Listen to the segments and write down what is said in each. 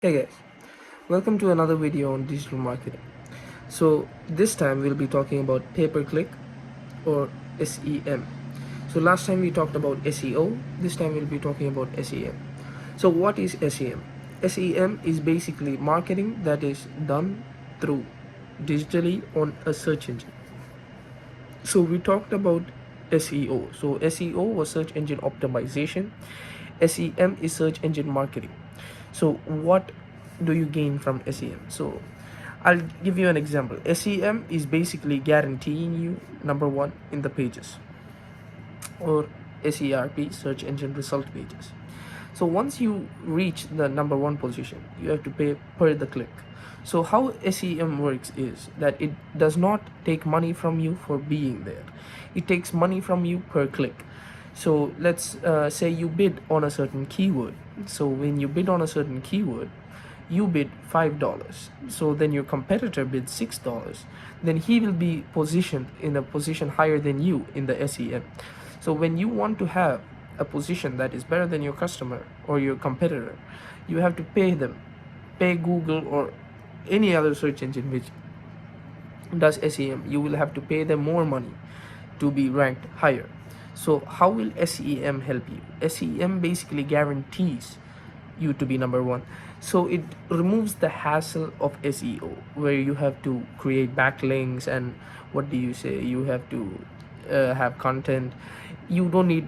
Hey guys, welcome to another video on digital marketing. So this time we'll be talking about pay-per-click or SEM. So last time we talked about SEO, this time we'll be talking about SEM. So what is SEM? SEM is basically marketing that is done through digitally on a search engine. So we talked about SEO. So SEO was search engine optimization. SEM is search engine marketing. So what do you gain from SEM? So I'll give you an example. SEM is basically guaranteeing you number one in the pages, or SERP, search engine result pages. So once you reach the number one position, you have to pay per the click. So how SEM works is that it does not take money from you for being there. It takes money from you per click. So let's say you bid on a certain keyword. So when you bid on a certain keyword, you bid $5. So then your competitor bids $6. Then he will be positioned in a position higher than you in the SEM. So when you want to have a position that is better than your customer or your competitor, you have to pay Google or any other search engine which does SEM. You will have to pay them more money to be ranked higher. So how will SEM help you? SEM basically guarantees you to be number one. So it removes the hassle of SEO, where you have to create backlinks and what do you say, you have to have content. You don't need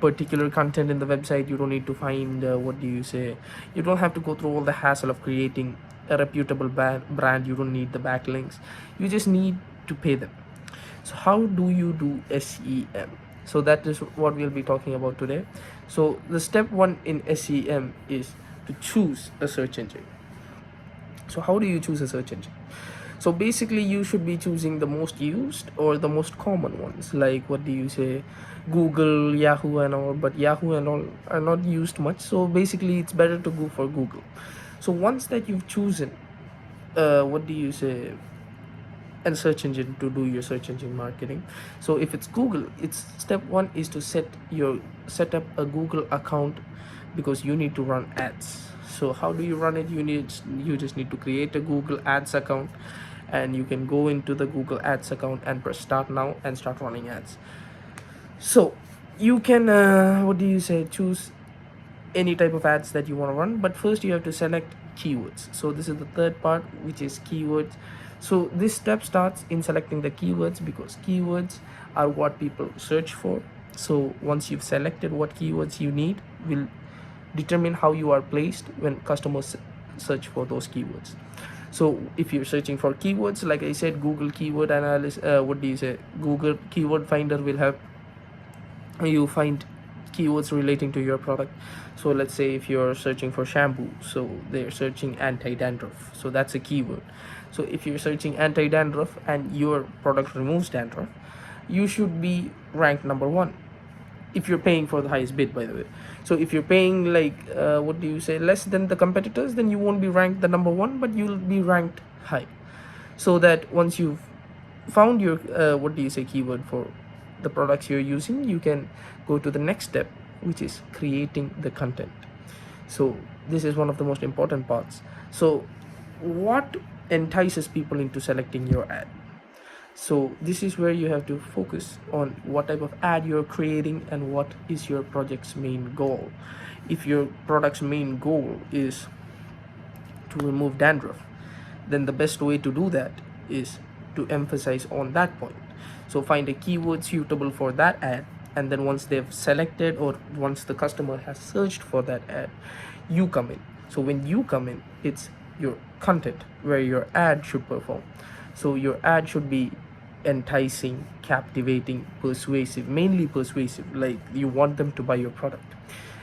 particular content in the website. You don't need to find what do you say, you don't have to go through all the hassle of creating a reputable brand. You don't need the backlinks, you just need to pay them. So how do you do SEM? So that is what we'll be talking about today. So the step one in SEM is to choose a search engine. So how do you choose a search engine? So basically you should be choosing the most used or the most common ones, like what do you say, Google, Yahoo and all. But Yahoo and all are not used much, so basically it's better to go for Google. So once that you've chosen what do you say, and search engine to do your search engine marketing. So if it's Google, it's step one is to set up a Google account, because you need to run ads. So how do you run it? You just need to create a Google Ads account, and you can go into the Google Ads account and press start now and start running ads. So you can what do you say, choose any type of ads that you want to run, but first you have to select keywords. So this is the third part, which is keywords. So this step starts in selecting the keywords, because keywords are what people search for. So once you've selected what keywords you need, will determine how you are placed when customers search for those keywords. So if you're searching for keywords, like I said, Google keyword analysis, what do you say, Google keyword finder will help you find keywords relating to your product. So let's say if you're searching for shampoo, so they're searching anti-dandruff, so that's a keyword. So if you're searching anti-dandruff and your product removes dandruff, you should be ranked number one, if you're paying for the highest bid, by the way. So if you're paying like what do you say, less than the competitors, then you won't be ranked the number one, but you'll be ranked high. So that once you've found your what do you say, keyword for the products you're using, you can go to the next step, which is creating the content. So this is one of the most important parts. So what entices people into selecting your ad? So this is where you have to focus on what type of ad you're creating and what is your project's main goal. If your product's main goal is to remove dandruff, then the best way to do that is to emphasize on that point. So find a keyword suitable for that ad, and then once they've selected, or once the customer has searched for that ad, you come in. So when you come in, it's your content where your ad should perform. So your ad should be enticing, captivating, persuasive, mainly persuasive, like you want them to buy your product.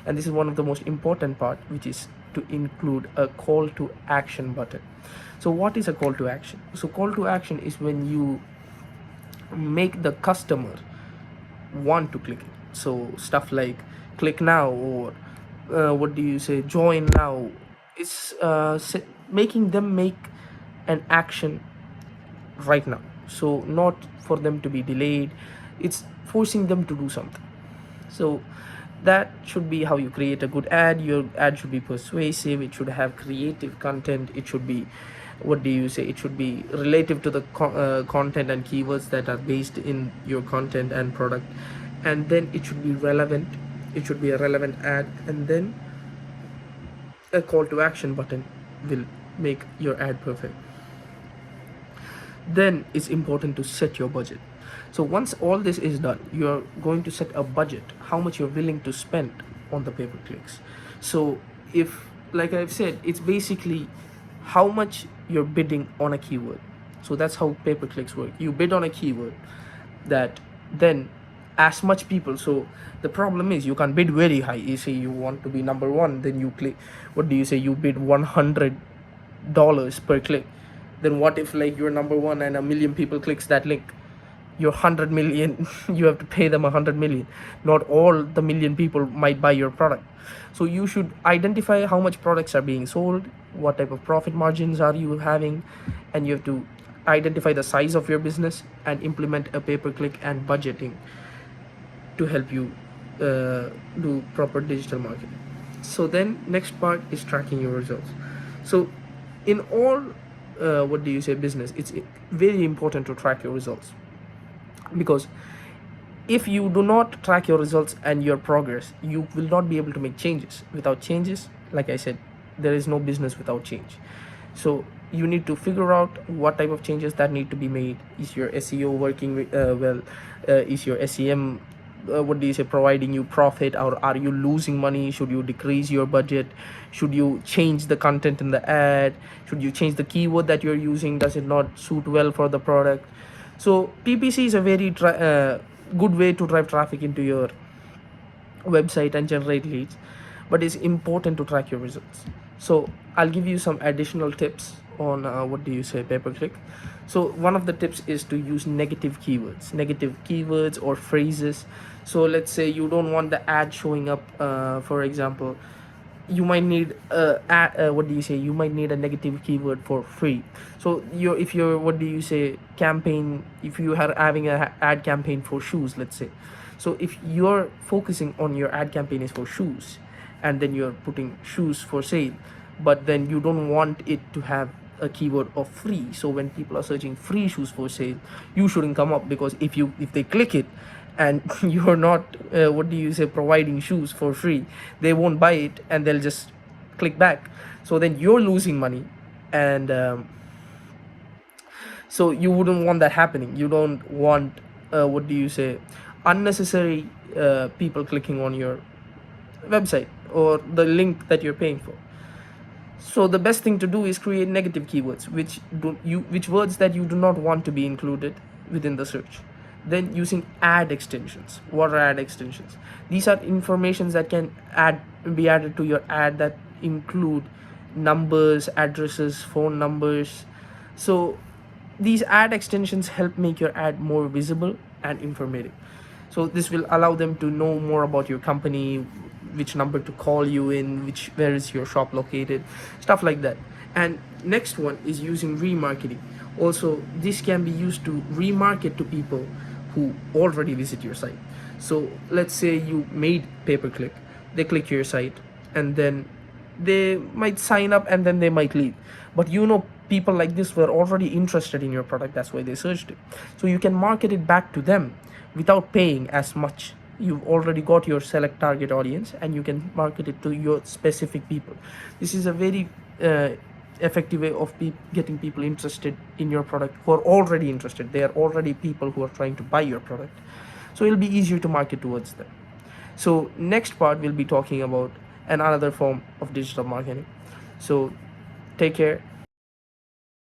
And this is one of the most important part, which is to include a call to action button. So what is a call to action? So call to action is when you make the customer want to click it. So stuff like click now, or what do you say, join now. It's making them make an action right now, so not for them to be delayed. It's forcing them to do something. So that should be how you create a good ad. Your ad should be persuasive, it should have creative content, it should be, what do you say, it should be relative to the content and keywords that are based in your content and product. And then it should be relevant, it should be a relevant ad. And then a call to action button will make your ad perfect. Then it's important to set your budget. So once all this is done, you're going to set a budget, how much you're willing to spend on the pay per clicks. So if, like I've said, it's basically how much you're bidding on a keyword. So that's how pay per clicks work. You bid on a keyword that then as much people. So the problem is you can't bid very high. You say you want to be number one, then you click, what do you say, you bid $100 per click. Then what if like you're number one and 1 million people clicks that link? You're 100 million, you have to pay them 100 million. Not all the million people might buy your product. So you should identify how much products are being sold, what type of profit margins are you having, and you have to identify the size of your business and implement a pay per click and budgeting to help you do proper digital marketing. So then next part is tracking your results. So in all what do you say, business, it's very important to track your results, because if you do not track your results and your progress, you will not be able to make changes. Without changes, like I said, there is no business without change. So you need to figure out what type of changes that need to be made. Is your SEO working well? Is your SEM what do you say, providing you profit, or are you losing money? Should you decrease your budget? Should you change the content in the ad? Should you change the keyword that you're using? Does it not suit well for the product? So PPC is a very good way to drive traffic into your website and generate leads, but it's important to track your results. So I'll give you some additional tips on what do you say, pay per click. So one of the tips is to use negative keywords or phrases. So let's say you don't want the ad showing up, for example, you might need what do you say, you might need a negative keyword for free. So if you're what do you say, campaign, if you are having a ad campaign for shoes, let's say, so if you're focusing on your ad campaign is for shoes, and then you're putting shoes for sale, but then you don't want it to have a keyword of free. So when people are searching free shoes for sale, you shouldn't come up, because if they click it and you're not what do you say, providing shoes for free, they won't buy it and they'll just click back. So then you're losing money, and so you wouldn't want that happening. You don't want what do you say, unnecessary people clicking on your website or the link that you're paying for. So the best thing to do is create negative keywords, which words that you do not want to be included within the search. Then using ad extensions. What are ad extensions? These are informations that can be added to your ad that include numbers, addresses, phone numbers. So these ad extensions help make your ad more visible and informative. So this will allow them to know more about your company, which number to call you in, where is your shop located, stuff like that. And next one is using remarketing. Also, this can be used to remarket to people who already visit your site. So let's say you made pay per click, they click your site, and then they might sign up and then they might leave, but people like this were already interested in your product, that's why they searched it. So you can market it back to them without paying as much. You've already got your select target audience, and you can market it to your specific people. This is a very effective way of getting people interested in your product who are already interested. They are already people who are trying to buy your product, so it'll be easier to market towards them. So next part we'll be talking about another form of digital marketing. So take care.